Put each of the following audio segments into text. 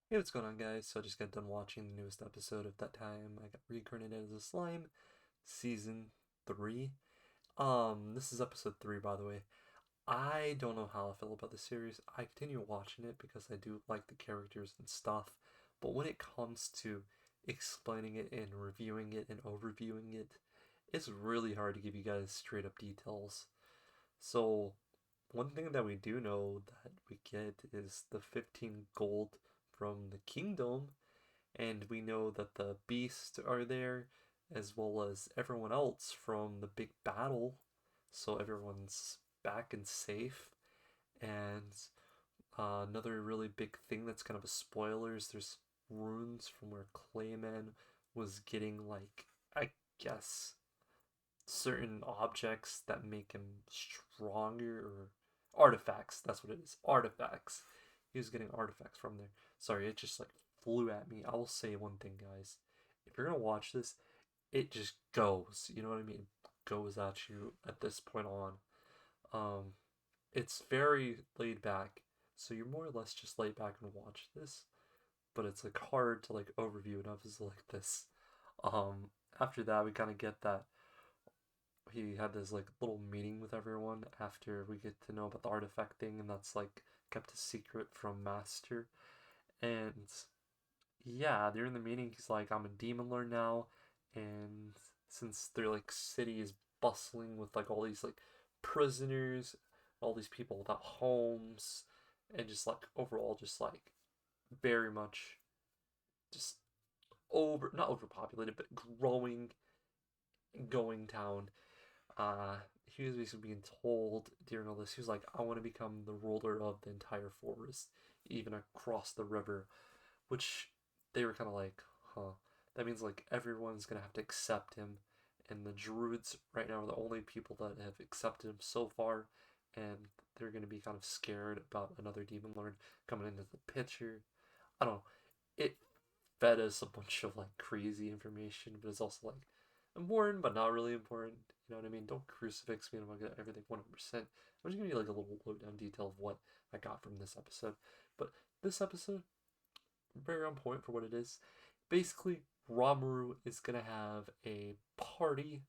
Hey, what's going on, guys? So I just got done watching the newest episode of That Time I Got Reincarnated as a Slime, Season 3. This is episode 3, by the way. I don't know how I feel about the series. I continue watching it because I do like the characters and stuff, but when it comes to explaining it and reviewing it and overviewing it, it's really hard to give you guys straight up details. So, one thing that we do know that we get is the 15 gold from the kingdom, and we know that the beasts are there as well as everyone else from the big battle, so everyone's back and safe. And another really big thing that's kind of a spoiler is there's runes from where Clayman was getting, like, I guess certain objects that make him stronger, or artifacts. That's what it is. Artifacts. He was getting artifacts from there. Sorry, it just like flew at me. I will say one thing, guys. If you're gonna watch this, it just goes. You know what I mean? It goes at you at this point on. Um, it's very laid back, so you're more or less just laid back and watch this. But it's like hard to like overview an episode like this. Um, After that, we kind of get that he had this like little meeting with everyone after we get to know about the artifact thing, and that's like kept a secret from Master. And yeah, during the meeting, he's like, I'm a demon lord now, and since their like city is bustling with like all these like prisoners, all these people without homes, and just like overall, just like very much just not overpopulated, but growing, going town. He was basically being told during all this, he was like, I want to become the ruler of the entire forest, even across the river, which they were kind of like, huh. That means like everyone's gonna have to accept him, and the druids right now are the only people that have accepted him so far, and they're gonna be kind of scared about another demon lord coming into the picture. I don't know. It fed us a bunch of like crazy information, but it's also like important, but not really important. You know what I mean? Don't crucifix me and I'm gonna get everything 100%. I'm just gonna give you like a little lowdown detail of what I got from this episode. But this episode, very on point for what it is. Basically, Ramaru is gonna have a party,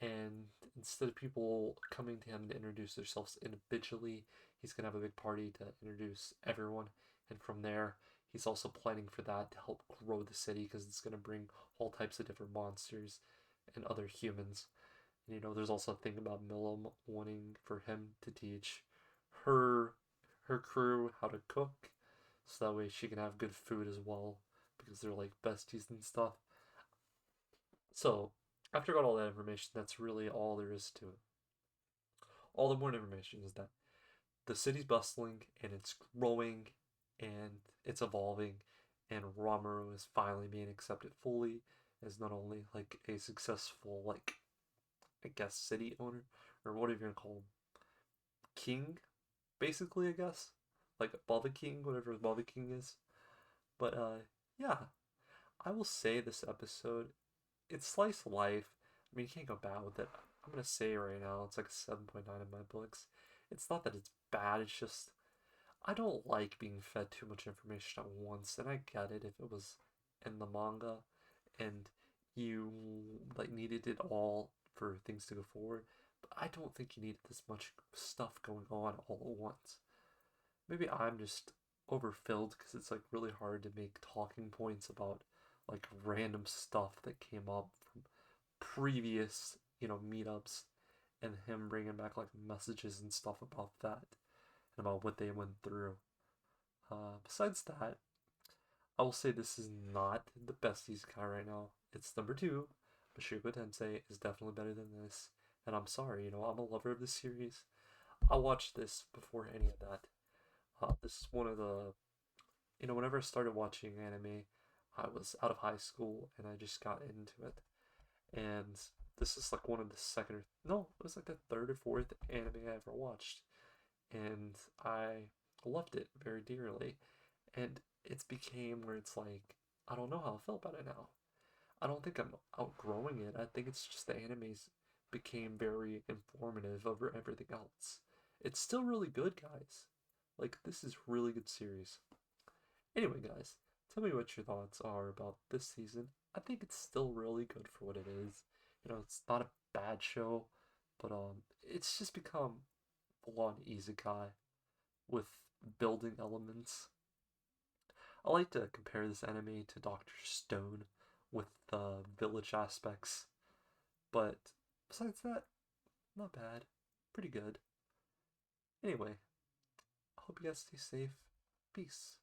and instead of people coming to him to introduce themselves individually, he's gonna have a big party to introduce everyone. And from there, he's also planning for that to help grow the city because it's gonna bring all types of different monsters and other humans. And there's also a thing about Milam wanting for him to teach her her crew how to cook, so that way she can have good food as well because they're like besties and stuff. So after I got all that information, that's really all there is to it. All the more information is that the city's bustling and it's growing and it's evolving, and Romero is finally being accepted fully as not only like a successful, like, I guess, city owner, or whatever you're gonna call him, king, basically, I guess, like above a king, whatever above a king is. But yeah, I will say this episode, it's slice of life. I mean, you can't go bad with it. I'm gonna say right now, it's like a 7.9 in my books. It's not that it's bad, it's just I don't like being fed too much information at once, and I get it if it was in the manga and you like needed it all for things to go forward, but I don't think you needed this much stuff going on all at once. Maybe I'm just overfilled because it's like really hard to make talking points about like random stuff that came up from previous, meetups, and him bringing back like messages and stuff about that and about what they went through. Besides that, I will say this is not the best isekai right now. It's number two. Mashuko Tensei is definitely better than this. And I'm sorry, I'm a lover of this series. I watched this before any of that. This is one of the, whenever I started watching anime, I was out of high school and I just got into it. And this is like one of the second or, no, it was like the third or fourth anime I ever watched. And I loved it very dearly. And it's became where it's like, I don't know how I feel about it now. I don't think I'm outgrowing it. I think it's just the animes became very informative over everything else. It's still really good, guys. Like, this is really good series. Anyway, guys, tell me what your thoughts are about this season. I think it's still really good for what it is. It's not a bad show, but it's just become full-on isekai with building elements. I like to compare this anime to Doctor Stone with the village aspects, but besides that, not bad. Pretty good. Anyway, I hope you guys stay safe. Peace.